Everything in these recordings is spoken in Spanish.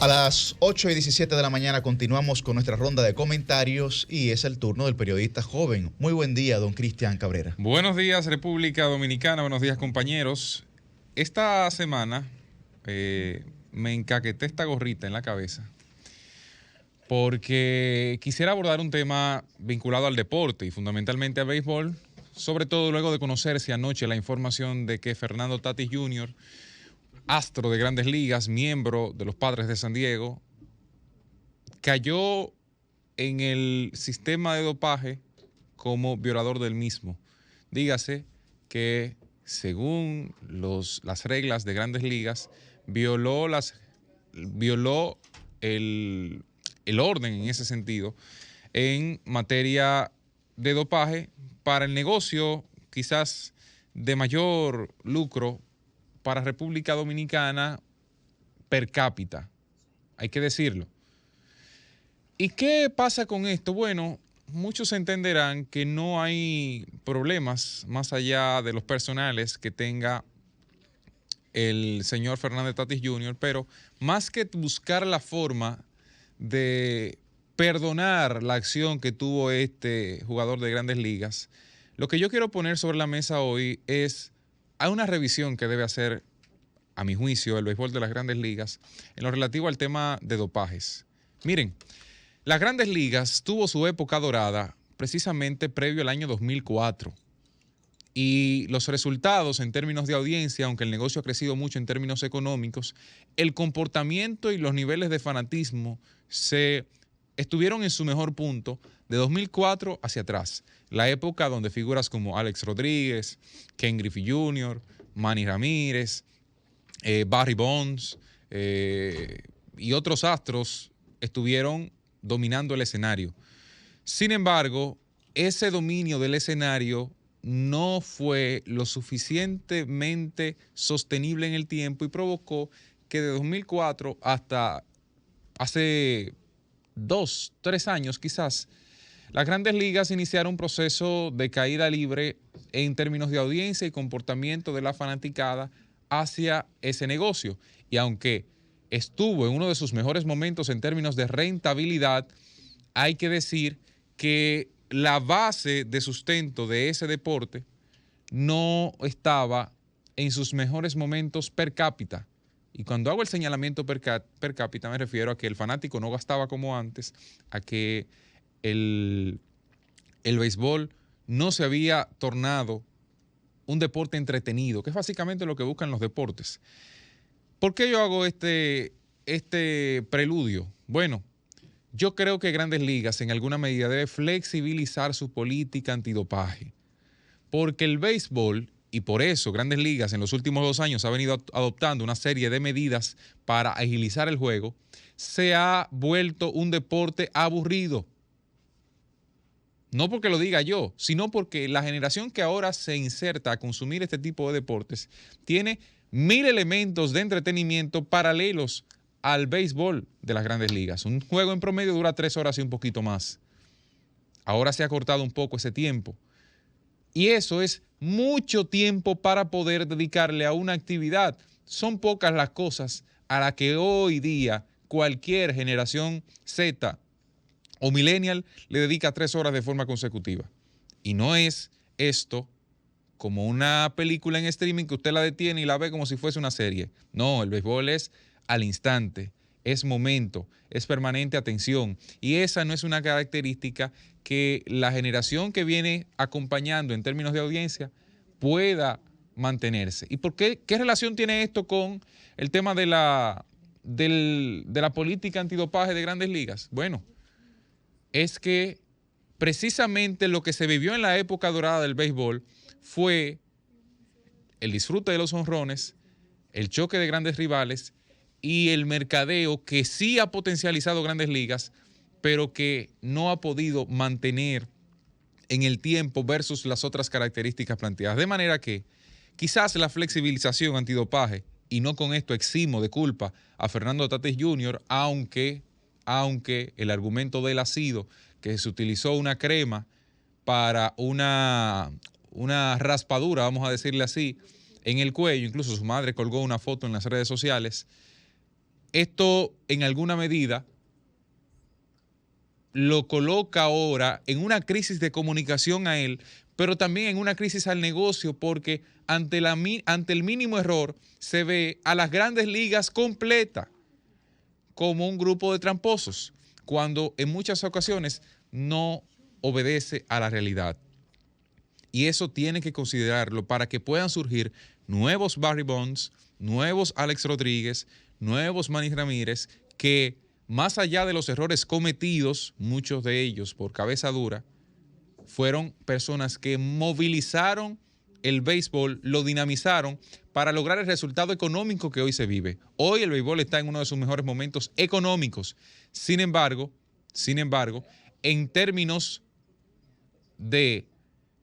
A las 8:17 de la mañana continuamos con nuestra ronda de comentarios y es el turno del periodista joven. Muy buen día, don Cristian Cabrera. Buenos días, República Dominicana. Buenos días, compañeros. Esta semana me encaqueté esta gorrita en la cabeza porque quisiera abordar un tema vinculado al deporte y fundamentalmente al béisbol, sobre todo luego de conocerse anoche la información de que Fernando Tatis Jr., astro de Grandes Ligas, miembro de los Padres de San Diego, cayó en el sistema de dopaje como violador del mismo. Dígase que según las reglas de Grandes Ligas, violó el orden en ese sentido en materia de dopaje para el negocio quizás de mayor lucro para República Dominicana per cápita, hay que decirlo. ¿Y qué pasa con esto? Bueno, muchos entenderán que no hay problemas más allá de los personales que tenga el señor Fernández Tatis Jr., pero más que buscar la forma de perdonar la acción que tuvo este jugador de Grandes Ligas, lo que yo quiero poner sobre la mesa hoy es: hay una revisión que debe hacer, a mi juicio, el béisbol de las Grandes Ligas en lo relativo al tema de dopajes. Miren, las Grandes Ligas tuvo su época dorada precisamente previo al año 2004 y los resultados en términos de audiencia, aunque el negocio ha crecido mucho en términos económicos, el comportamiento y los niveles de fanatismo estuvieron en su mejor punto de 2004 hacia atrás. La época donde figuras como Alex Rodríguez, Ken Griffey Jr., Manny Ramírez, Barry Bonds y otros astros estuvieron dominando el escenario. Sin embargo, ese dominio del escenario no fue lo suficientemente sostenible en el tiempo y provocó que de 2004 hasta hace 2, 3 años quizás, las Grandes Ligas iniciaron un proceso de caída libre en términos de audiencia y comportamiento de la fanaticada hacia ese negocio. Y aunque estuvo en uno de sus mejores momentos en términos de rentabilidad, hay que decir que la base de sustento de ese deporte no estaba en sus mejores momentos per cápita. Y cuando hago el señalamiento per cápita me refiero a que el fanático no gastaba como antes, a que el béisbol no se había tornado un deporte entretenido, que es básicamente lo que buscan los deportes. ¿Por qué yo hago este preludio? Bueno, yo creo que Grandes Ligas en alguna medida debe flexibilizar su política antidopaje, porque el béisbol, y por eso Grandes Ligas en los últimos 2 años ha venido adoptando una serie de medidas para agilizar el juego, se ha vuelto un deporte aburrido. No porque lo diga yo, sino porque la generación que ahora se inserta a consumir este tipo de deportes tiene 1000 elementos de entretenimiento paralelos al béisbol de las Grandes Ligas. Un juego en promedio dura 3 horas y un poquito más. Ahora se ha cortado un poco ese tiempo. Y eso es mucho tiempo para poder dedicarle a una actividad. Son pocas las cosas a las que hoy día cualquier generación Z o millennial le dedica 3 horas de forma consecutiva. Y no es esto como una película en streaming que usted la detiene y la ve como si fuese una serie. No, el béisbol es al instante, es momento, es permanente atención. Y esa no es una característica que la generación que viene acompañando en términos de audiencia pueda mantenerse. ¿Y por qué? ¿Qué relación tiene esto con el tema de la política antidopaje de Grandes Ligas? Bueno, es que precisamente lo que se vivió en la época dorada del béisbol fue el disfrute de los jonrones, el choque de grandes rivales y el mercadeo que sí ha potencializado Grandes Ligas, pero que no ha podido mantener en el tiempo versus las otras características planteadas. De manera que quizás la flexibilización antidopaje, y no con esto eximo de culpa a Fernando Tatis Jr., aunque el argumento de él ha sido que se utilizó una crema para una raspadura, vamos a decirle así, en el cuello. Incluso su madre colgó una foto en las redes sociales. esto en alguna medida lo coloca ahora en una crisis de comunicación a él, pero también en una crisis al negocio, porque ante el mínimo error se ve a las grandes ligas completa como un grupo de tramposos, cuando en muchas ocasiones no obedece a la realidad. Y eso tiene que considerarlo para que puedan surgir nuevos Barry Bonds, nuevos Alex Rodríguez, nuevos Manny Ramírez, que más allá de los errores cometidos, muchos de ellos por cabeza dura, fueron personas que movilizaron el béisbol, lo dinamizaron para lograr el resultado económico que hoy se vive. Hoy el béisbol está en uno de sus mejores momentos económicos. Sin embargo, en términos de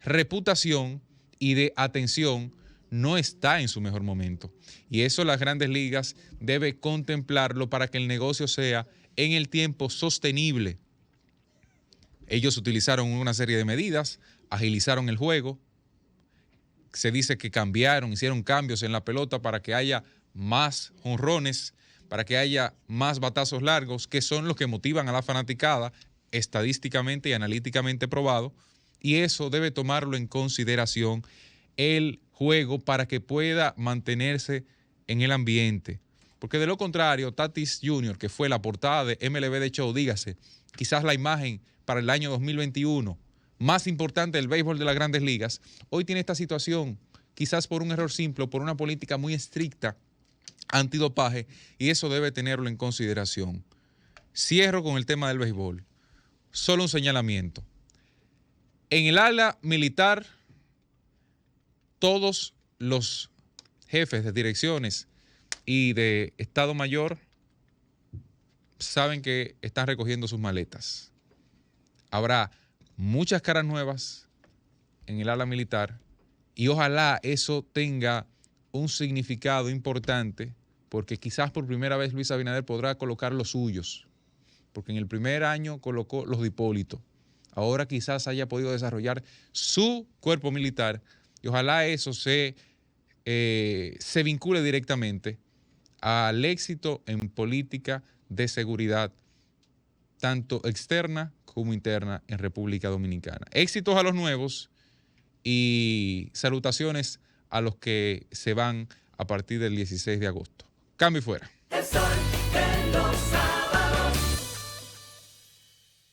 reputación y de atención, no está en su mejor momento. Y eso las grandes ligas deben contemplarlo para que el negocio sea en el tiempo sostenible. Ellos utilizaron una serie de medidas, agilizaron el juego. Se dice que hicieron cambios en la pelota para que haya más jonrones, para que haya más batazos largos, que son los que motivan a la fanaticada, estadísticamente y analíticamente probado. Y eso debe tomarlo en consideración el juego para que pueda mantenerse en el ambiente. Porque de lo contrario, Tatis Jr., que fue la portada de MLB The Show, dígase, quizás la imagen para el año 2021 más importante del béisbol de las grandes ligas, hoy tiene esta situación, quizás por un error simple o por una política muy estricta antidopaje, y eso debe tenerlo en consideración. Cierro con el tema del béisbol. Solo un señalamiento. En el ala militar, todos los jefes de direcciones y de Estado Mayor saben que están recogiendo sus maletas. Habrá muchas caras nuevas en el ala militar y ojalá eso tenga un significado importante, porque quizás por primera vez Luis Abinader podrá colocar los suyos, porque en el primer año colocó los de Hipólito. Ahora quizás haya podido desarrollar su cuerpo militar y ojalá eso se vincule directamente al éxito en política de seguridad, tanto externa como interna en República Dominicana. Éxitos a los nuevos y salutaciones a los que se van a partir del 16 de agosto. Cambio y fuera. El sol de los